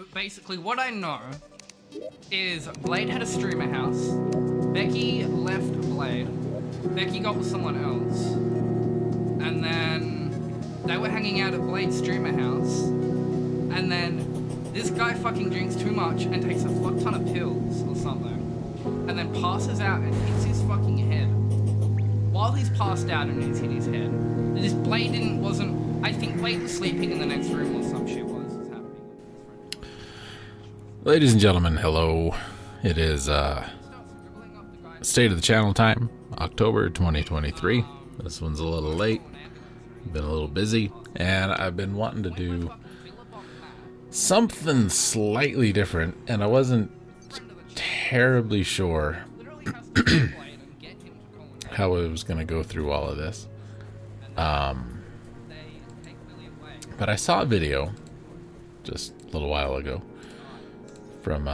But basically, what I know is Blade had a streamer house. Becky left Blade. Becky got with someone else. And then they were hanging out at Blade's streamer house. And then this guy fucking drinks too much and takes a fuck ton of pills or something. And then passes out and hits his fucking head. While he's passed out and he's hit his head. This Blade I think Blade was sleeping in the next room or some shit was happening. Ladies and gentlemen, hello. It is State of the Channel time, October 2023. This one's a little late. Been a little busy, and I've been wanting to do something slightly different, and I wasn't terribly sure how I was going to go through all of this. But I saw a video just a little while ago from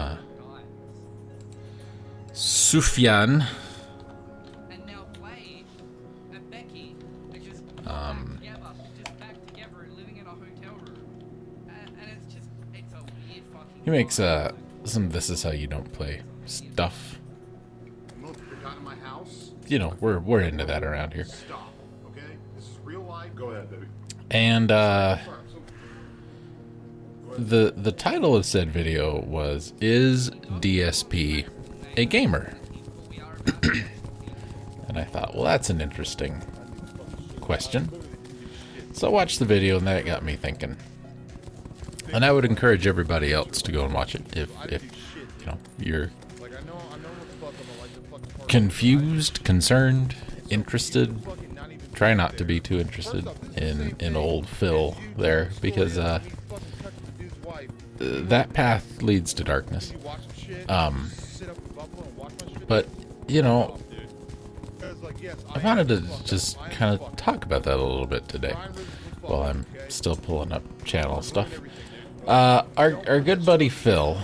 Sufyan. He makes some "This Is How You Don't Play" stuff. You know, we're into that around here. Stop, okay? This is real life. Go ahead, baby. And the title of said video was, "Is DSP a gamer?" And I thought, well, that's an interesting question. So I watched the video, and that got me thinking. And I would encourage everybody else to go and watch it if you know you're confused, concerned, interested. Try not to be too interested in old Phil there, because that path leads to darkness. But you know, I wanted to just kind of talk about that a little bit today while I'm still pulling up channel stuff. Our good buddy Phil,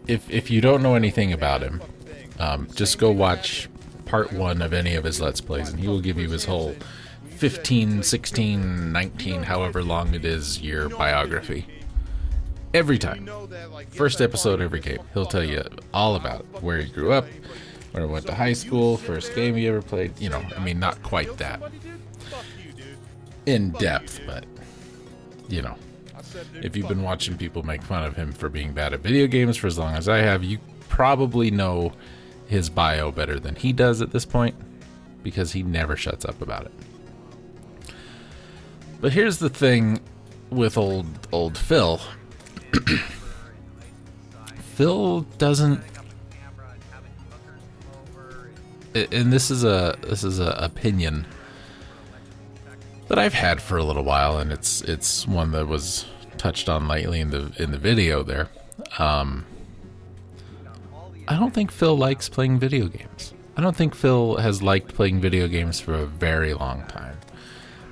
if you don't know anything about him, just go watch part 1 of any of his Let's Plays, and he will give you his whole 15, 16, 19, however long it is, year biography. Every time. First episode, every game. He'll tell you all about where he grew up, where he went to high school, first game he ever played. You know, I mean, not quite that in depth, but, you know, if you've been watching people make fun of him for being bad at video games for as long as I have, you probably know his bio better than he does at this point, because he never shuts up about it. But here's the thing with old Phil. Phil doesn't, and this is a opinion that I've had for a little while, and it's one that was touched on lightly in the video there. I don't think Phil likes playing video games. I don't think Phil has liked playing video games for a very long time,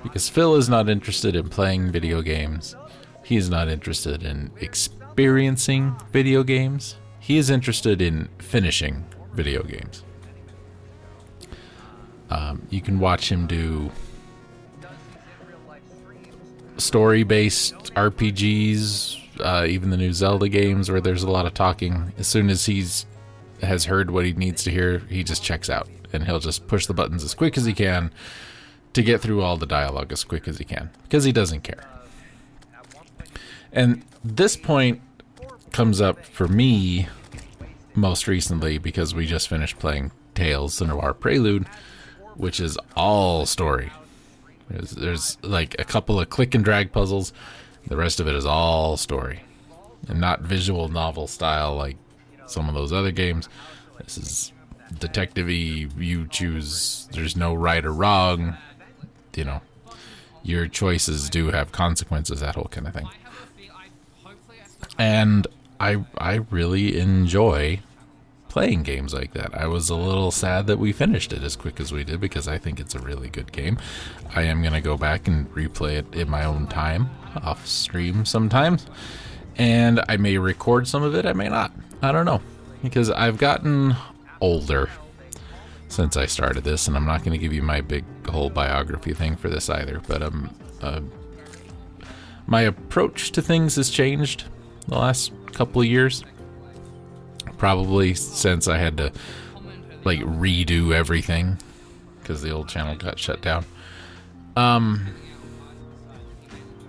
because Phil is not interested in playing video games. He is not interested in experiencing video games. He is interested in finishing video games. You can watch him do story-based RPGs, even the new Zelda games where there's a lot of talking. As soon as has heard what he needs to hear, he just checks out, and he'll just push the buttons as quick as he can to get through all the dialogue as quick as he can, because he doesn't care. And this point comes up for me most recently because we just finished playing Tales Cinnabar Prelude, which is all story. There's like a couple of click and drag puzzles. The rest of it is all story, and not visual novel style like some of those other games. This is detective-y. You choose. There's no right or wrong. You know, your choices do have consequences, that whole kind of thing. And I really enjoy playing games like that. I was a little sad that we finished it as quick as we did, because I think it's a really good game. I am going to go back and replay it in my own time, off stream sometimes. And I may record some of it, I may not. I don't know. Because I've gotten older since I started this, and I'm not going to give you my big whole biography thing for this either. But My approach to things has changed the last couple of years. Probably since I had to like redo everything because the old channel got shut down.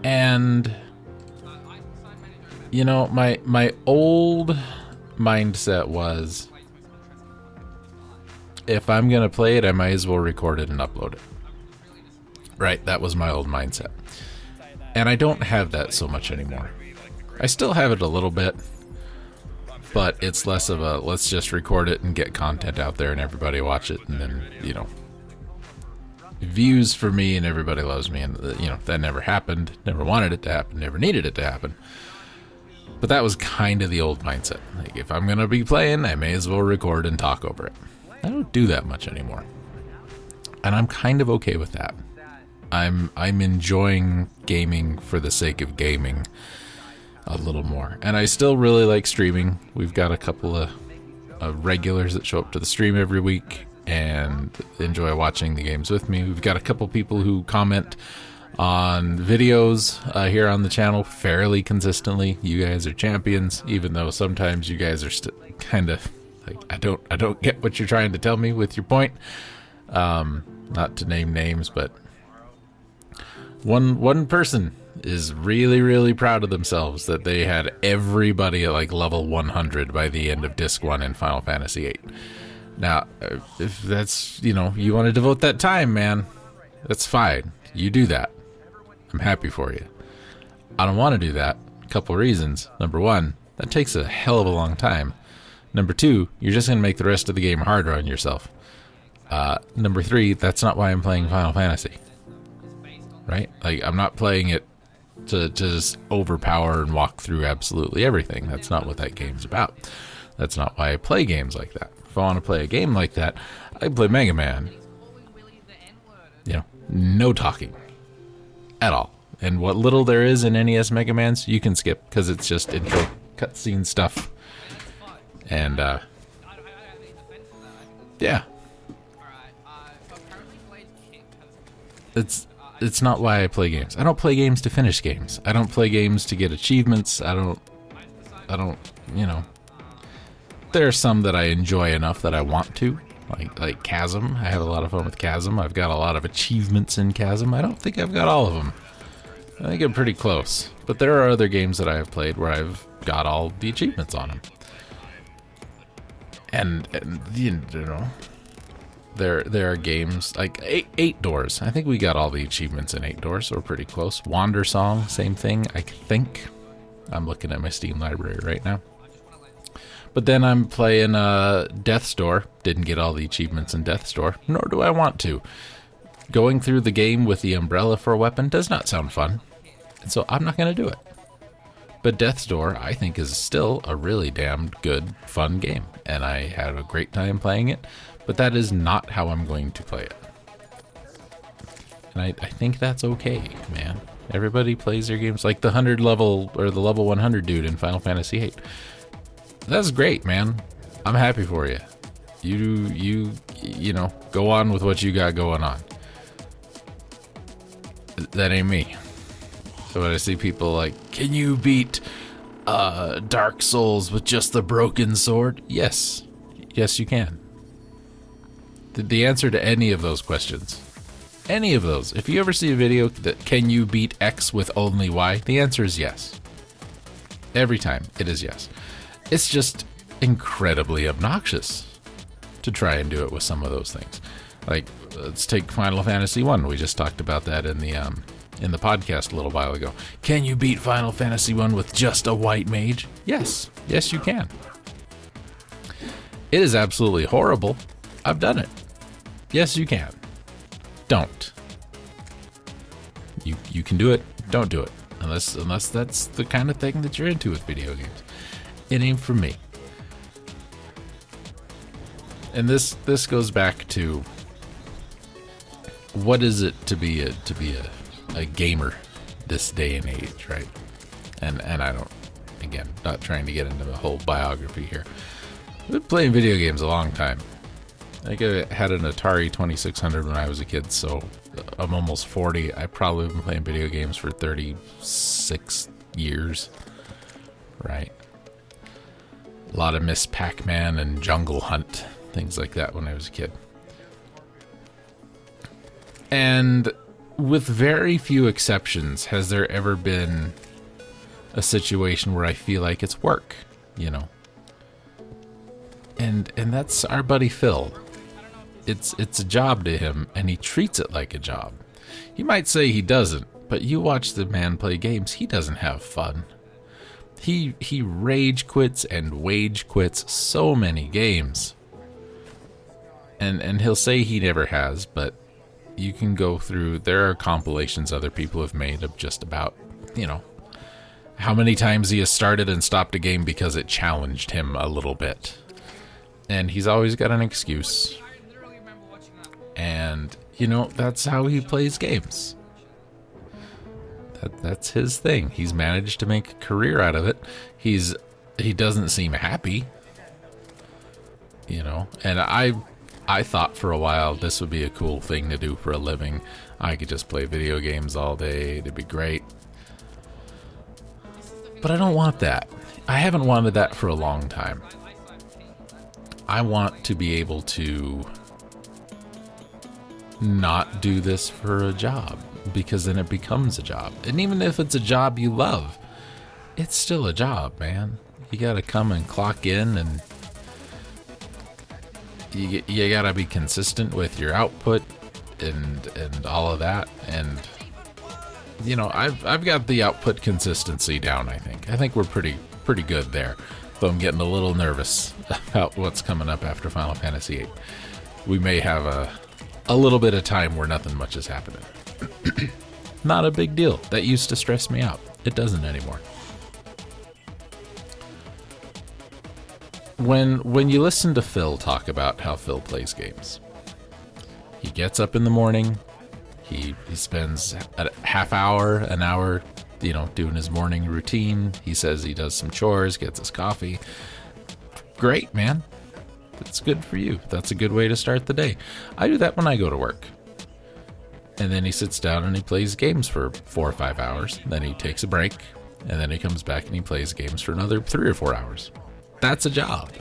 And you know, my old mindset was, if I'm gonna play it, I might as well record it and upload it. Right, that was my old mindset. And I don't have that so much anymore. I still have it a little bit, but it's less of a let's just record it and get content out there and everybody watch it, and then, you know, views for me and everybody loves me, and you know, that never happened, never wanted it to happen, never needed it to happen. But that was kind of the old mindset. Like, if I'm gonna be playing, I may as well record and talk over it. I don't do that much anymore, and I'm kind of okay with that. I'm enjoying gaming for the sake of gaming a little more, and I still really like streaming. We've got a couple of regulars that show up to the stream every week and enjoy watching the games with me. We've got a couple people who comment on videos here on the channel fairly consistently. You guys are champions, even though sometimes you guys are kind of like, I don't get what you're trying to tell me with your point. Not to name names, but one person is really proud of themselves that they had everybody at like level 100 by the end of disc 1 in Final Fantasy VIII. Now, if that's, you know, you want to devote that time, man, that's fine. You do that. I'm happy for you. I don't want to do that. A couple reasons. Number one, that takes a hell of a long time. Number two, you're just going to make the rest of the game harder on yourself. Number three, that's not why I'm playing Final Fantasy. Right? Like, I'm not playing it to just overpower and walk through absolutely everything. That's not what that game's about. That's not why I play games like that. If I want to play a game like that, I play Mega Man. You know, no talking at all. And what little there is in NES Mega Mans, you can skip because it's just intro cutscene stuff. And, yeah. It's not why I play games. I don't play games to finish games. I don't play games to get achievements. I don't, you know. There are some that I enjoy enough that I want to. Like Chasm. I have a lot of fun with Chasm. I've got a lot of achievements in Chasm. I don't think I've got all of them. I think I'm pretty close. But there are other games that I have played where I've got all the achievements on them. And you know, there are games like Eight Doors. I think we got all the achievements in 8 Doors, so we're pretty close. Wander Song, same thing, I think. I'm looking at my Steam library right now. But then I'm playing Death's Door. Didn't get all the achievements in Death's Door, nor do I want to. Going through the game with the umbrella for a weapon does not sound fun, and so I'm not going to do it. But Death's Door, I think, is still a really damn good, fun game, and I had a great time playing it, but that is not how I'm going to play it. And I think that's okay, man. Everybody plays their games like the 100 level, or the level 100 dude in Final Fantasy VIII. That's great, man. I'm happy for you. You know, go on with what you got going on. That ain't me. So when I see people like, can you beat Dark Souls with just the broken sword? Yes. Yes, you can. The answer to any of those questions, any of those, if you ever see a video that can you beat X with only Y, the answer is yes. Every time, it is yes. It's just incredibly obnoxious to try and do it with some of those things. Like, let's take Final Fantasy 1. We just talked about that in the podcast a little while ago. Can you beat Final Fantasy 1 with just a white mage? Yes. Yes, you can. It is absolutely horrible. I've done it. Yes, you can. Don't. You can do it. Don't do it. Unless that's the kind of thing that you're into with video games. It ain't for me. And this goes back to what is it to be a gamer this day and age, right? And I don't, again, not trying to get into the whole biography here. I've been playing video games a long time. I think I had an Atari 2600 when I was a kid, so I'm almost 40. I've probably been playing video games for 36 years. Right. A lot of Miss Pac-Man and Jungle Hunt, things like that when I was a kid. And with very few exceptions, has there ever been a situation where I feel like it's work, you know? And that's our buddy Phil. It's a job to him, and he treats it like a job. He might say he doesn't, but you watch the man play games, he doesn't have fun. He rage quits and wage quits so many games. And he'll say he never has, but you can go through, there are compilations other people have made of just about, you know, how many times he has started and stopped a game because it challenged him a little bit. And he's always got an excuse. And, you know, that's how he plays games. That's his thing. He's managed to make a career out of it. He doesn't seem happy. You know, and I thought for a while this would be a cool thing to do for a living. I could just play video games all day. It'd be great. But I don't want that. I haven't wanted that for a long time. I want to be able to not do this for a job, because then it becomes a job. And even if it's a job you love, it's still a job, man. You gotta come and clock in, and you gotta be consistent with your output and all of that. And you know, I've got the output consistency down. I think we're pretty good there. Though I'm getting a little nervous about what's coming up after Final Fantasy VIII. We may have a little bit of time where nothing much is happening. Not a big deal. That used to stress me out. It doesn't anymore. When you listen to Phil talk about how Phil plays games, he gets up in the morning, he spends a half hour, an hour, you know, doing his morning routine. He says he does some chores, gets his coffee. Great, man. That's good for you. That's a good way to start the day. I do that when I go to work. And then he sits down and he plays games for 4 or 5 hours. Then he takes a break, and then he comes back and he plays games for another 3 or 4 hours. That's a job.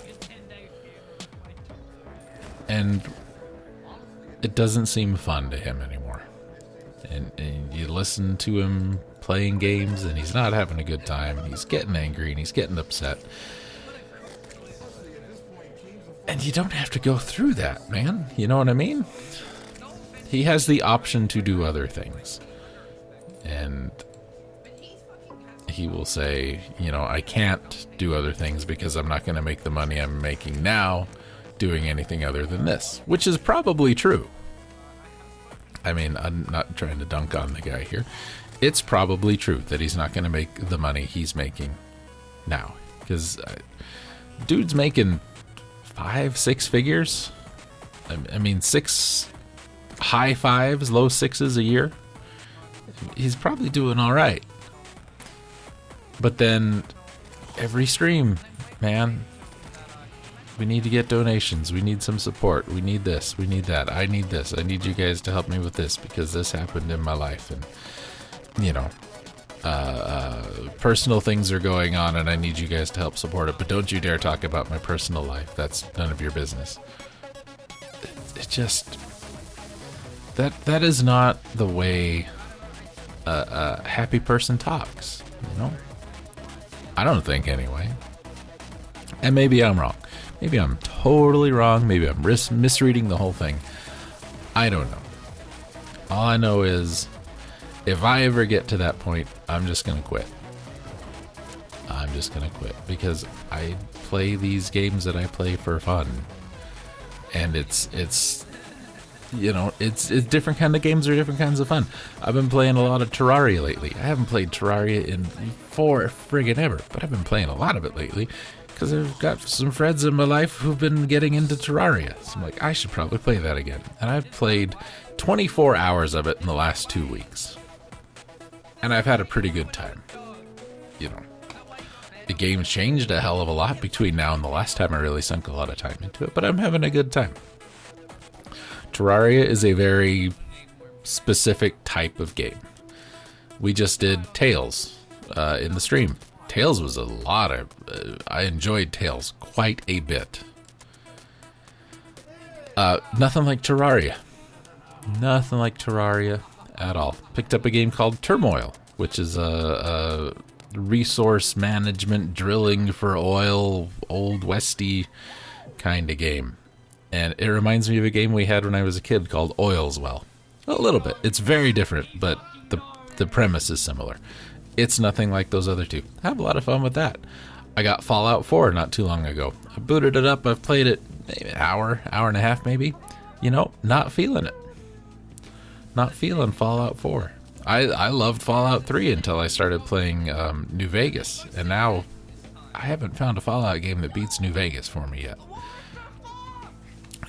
And it doesn't seem fun to him anymore. And you listen to him playing games, and he's not having a good time. He's getting angry and he's getting upset. And you don't have to go through that, man. You know what I mean? He has the option to do other things. And he will say, you know, I can't do other things because I'm not going to make the money I'm making now doing anything other than this, which is probably true. I mean, I'm not trying to dunk on the guy here. It's probably true that he's not going to make the money he's making now, because dude's making 5-6 figures. I mean, 6 high 5s, low 6s a year. He's probably doing all right. But then every stream, man, we need to get donations. We need some support. We need this. We need that. I need this. I need you guys to help me with this because this happened in my life. And, you know, personal things are going on and I need you guys to help support it. But don't you dare talk about my personal life. That's none of your business. It just, that is not the way a happy person talks, you know? I don't think anyway. And maybe I'm wrong. Maybe I'm totally wrong. Maybe I'm misreading the whole thing. I don't know. All I know is if I ever get to that point, I'm just going to quit. I'm just going to quit because I play these games that I play for fun. And it's you know, it's different kind of games are different kinds of fun. I've been playing a lot of Terraria lately. I haven't played Terraria in friggin' ever, but I've been playing a lot of it lately because I've got some friends in my life who've been getting into Terraria. So I'm like, I should probably play that again. And I've played 24 hours of it in the last 2 weeks. And I've had a pretty good time. You know, the game's changed a hell of a lot between now and the last time I really sunk a lot of time into it, but I'm having a good time. Terraria is a very specific type of game. We just did Tales in the stream. Tales was a lot of... I enjoyed Tales quite a bit. Nothing like Terraria. Nothing like Terraria at all. Picked up a game called Turmoil, which is a resource management, drilling for oil, old westy kind of game. And it reminds me of a game we had when I was a kid called Oil's Well. A little bit. It's very different, but the premise is similar. It's nothing like those other two. I have a lot of fun with that. I got Fallout 4 not too long ago. I booted it up. I've played it maybe an hour and a half maybe. You know, not feeling it. Not feeling Fallout 4. I loved Fallout 3 until I started playing New Vegas. And now I haven't found a Fallout game that beats New Vegas for me yet.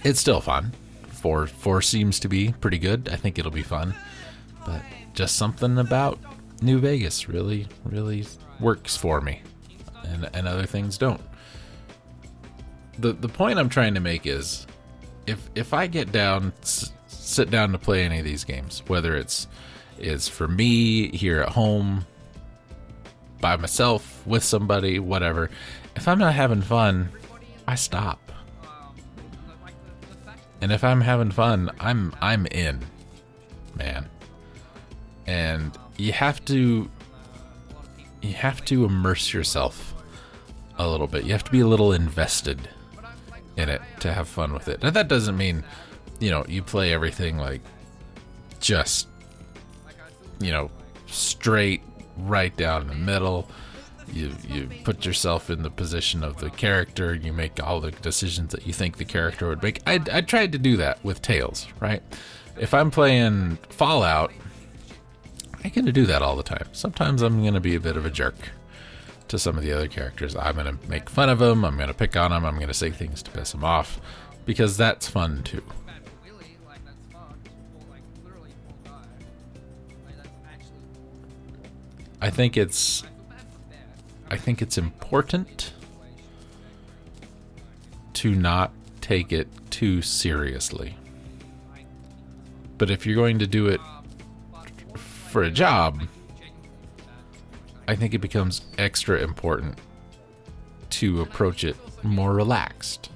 It's still fun. 4 seems to be pretty good. I think it'll be fun. But just something about New Vegas really works for me. And other things don't. The point I'm trying to make is if I get down, sit down to play any of these games, whether it's for me here at home, by myself, with somebody, whatever, if I'm not having fun, I stop. And if I'm having fun, I'm in, man. And you have to immerse yourself a little bit. You have to be a little invested in it to have fun with it. Now that doesn't mean, you play everything like just, straight right down the middle. You put yourself in the position of the character. You make all the decisions that you think the character would make. I tried to do that with Tales, right? If I'm playing Fallout, I get to do that all the time. Sometimes I'm going to be a bit of a jerk to some of the other characters. I'm going to make fun of them. I'm going to pick on them. I'm going to say things to piss them off because that's fun too. I think it's important to not take it too seriously. But if you're going to do it for a job, I think it becomes extra important to approach it more relaxed.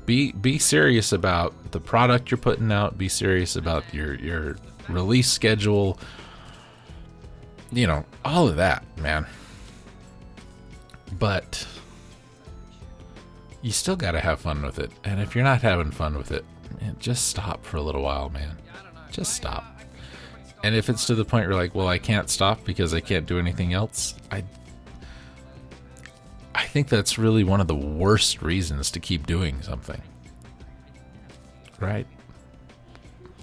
Be serious about the product you're putting out. Be serious about your release schedule. All of that, man. But you still got to have fun with it. And if you're not having fun with it, man, just stop for a little while, man. Just stop. And if it's to the point where you're like, well, I can't stop because I can't do anything else, I think that's really one of the worst reasons to keep doing something. Right?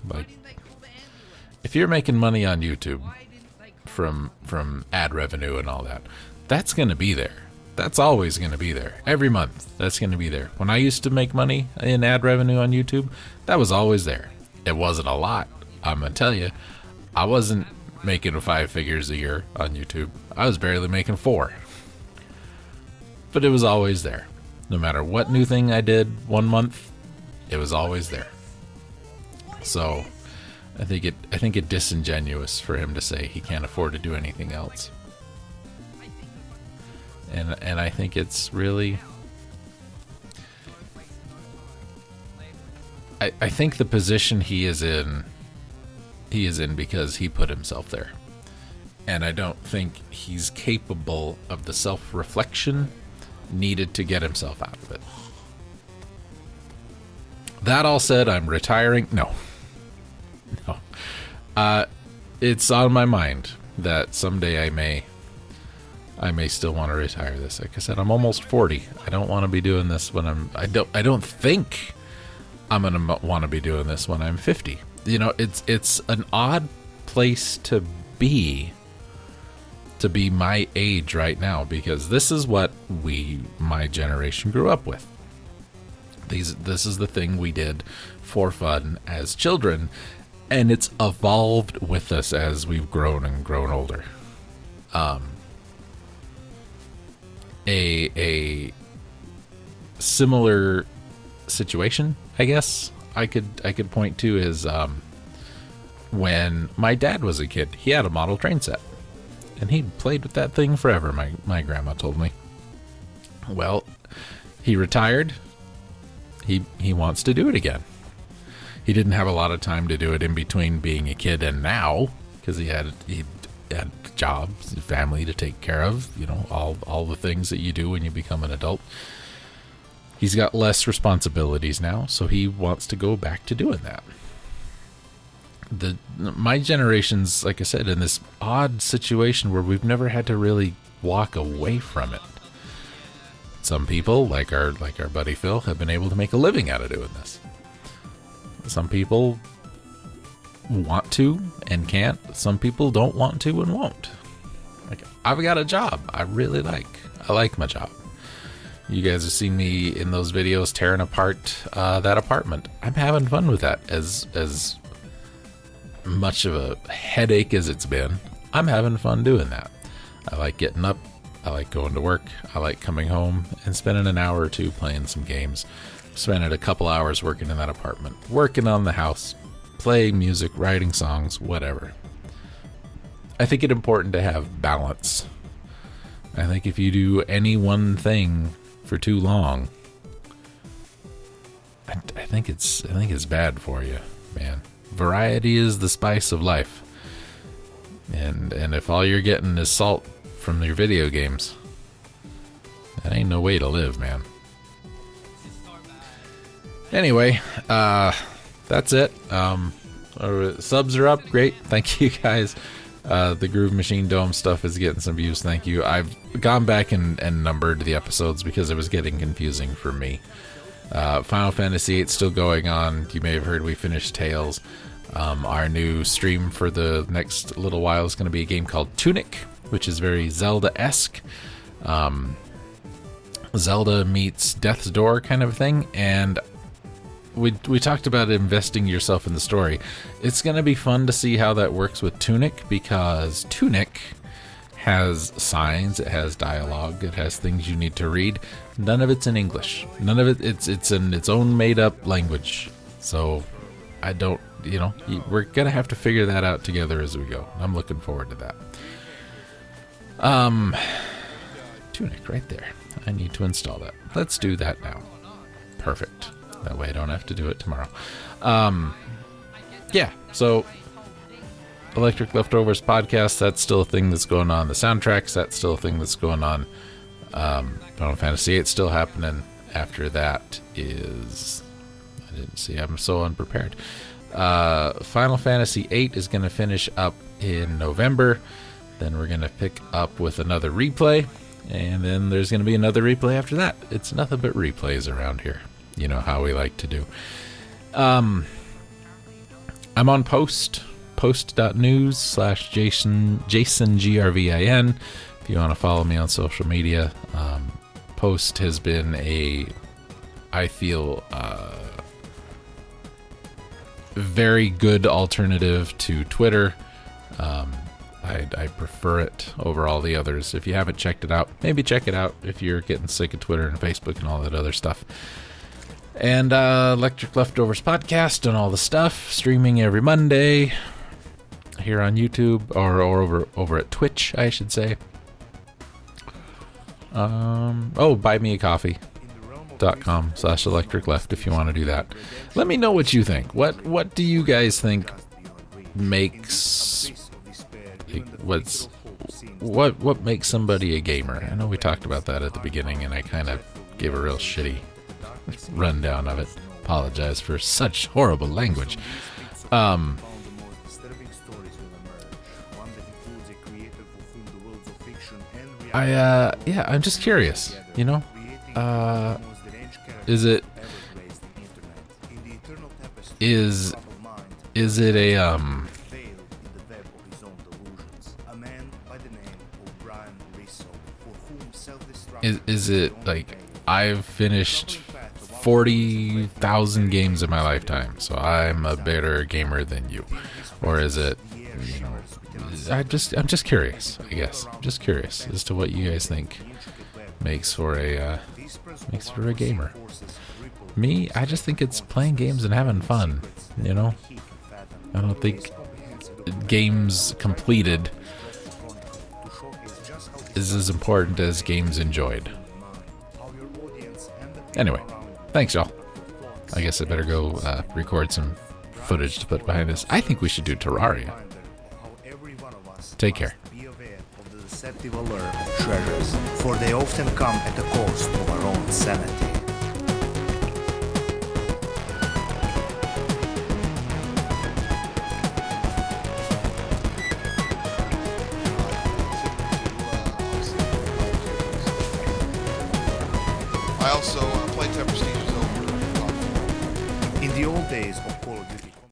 Like, if you're making money on YouTube from ad revenue and all that, that's going to be there. That's always going to be there. Every month, that's going to be there. When I used to make money in ad revenue on YouTube, that was always there. It wasn't a lot, I'm going to tell you. I wasn't making 5 figures a year on YouTube. I was barely making 4. But it was always there. No matter what new thing I did one month, it was always there. So I think it disingenuous for him to say he can't afford to do anything else. And I think it's really... I think the position he is in because he put himself there. And I don't think he's capable of the self-reflection needed to get himself out of it. That all said, I'm retiring. No. It's on my mind that someday I may still want to retire this. Like I said, I'm almost 40. I don't want to be doing this when I don't think I'm gonna want to be doing this when I'm 50. It's an odd place to be my age right now, because this is what my generation grew up with. This is the thing we did for fun as children, and it's evolved with us as we've grown older. A similar situation, I guess, I could point to is when my dad was a kid, he had a model train set, and he played with that thing forever. My grandma told me. Well, he retired. He wants to do it again. He didn't have a lot of time to do it in between being a kid and now, because he had jobs, family to take care of, you know, all the things that you do when you become an adult. He's got less responsibilities now, so he wants to go back to doing that. My generation's, like I said, in this odd situation where we've never had to really walk away from it. Some people, like our buddy Phil, have been able to make a living out of doing this. Some people want to and can't. Some people don't want to and won't. Like, I've got a job I really like. I like my job. You guys have seen me in those videos tearing apart that apartment. I'm having fun with that. As much of a headache as it's been, I'm having fun doing that. I like getting up. I like going to work. I like coming home and spending an hour or two playing some games. Spending a couple hours working in that apartment, working on the house, playing music, writing songs, whatever. I think it's important to have balance. I think if you do any one thing for too long, I think it's bad for you, man. Variety is the spice of life. And if all you're getting is salt from your video games, that ain't no way to live, man. Anyway, that's it. Subs are up. Great. Thank you, guys. The Groove Machine Dome stuff is getting some views. Thank you. I've gone back and numbered the episodes because it was getting confusing for me. Final Fantasy VIII still going on. You may have heard we finished Tales. Our new stream for the next little while is going to be a game called Tunic, which is very Zelda-esque. Zelda meets Death's Door kind of thing. And we talked about investing yourself in the story. It's going to be fun to see how that works with Tunic, because Tunic has signs, it has dialogue, it has things you need to read. None of it's in English. None of it's in its own made-up language. So I don't, we're going to have to figure that out together as we go. I'm looking forward to that. Tunic right there. I need to install that. Let's do that now. Perfect. That way I don't have to do it tomorrow. Yeah, so Electric Leftovers podcast, that's still a thing that's going on. The soundtracks, that's still a thing that's going on. Final Fantasy VIII still happening. After that is... I didn't see, I'm so unprepared. Final Fantasy VIII is going to finish up in November. Then we're going to pick up with another replay. And then there's going to be another replay after that. It's nothing but replays around here. You know how we like to do. I'm on post.news/JasonGrvin. If you want to follow me on social media. Post has been I feel, very good alternative to Twitter. I prefer it over all the others. If you haven't checked it out, maybe check it out if you're getting sick of Twitter and Facebook and all that other stuff. And Electric Leftovers podcast and all the stuff, streaming every Monday here on YouTube or over at Twitch, I should say. buymeacoffee.com/electricleft if you want to do that. Let me know what you think. What do you guys think makes what makes somebody a gamer? I know we talked about that at the beginning and I kind of gave a real shitty rundown of it. Apologize for such horrible language. I'm just curious, is it is it like I've finished 40,000 games in my lifetime, so I'm a better gamer than you? Or is it, I'm just curious, I guess. I'm just curious as to what you guys think makes for a gamer. Me, I just think it's playing games and having fun, you know? I don't think games completed is as important as games enjoyed. Anyway, thanks y'all. I guess I better go record some footage to put behind this. I think we should do Terraria. Take care. Be aware of the deceptive allure of treasures, for they often come at the cost of our own sanity. I also played Prestigious over. In the old days of Call of Duty,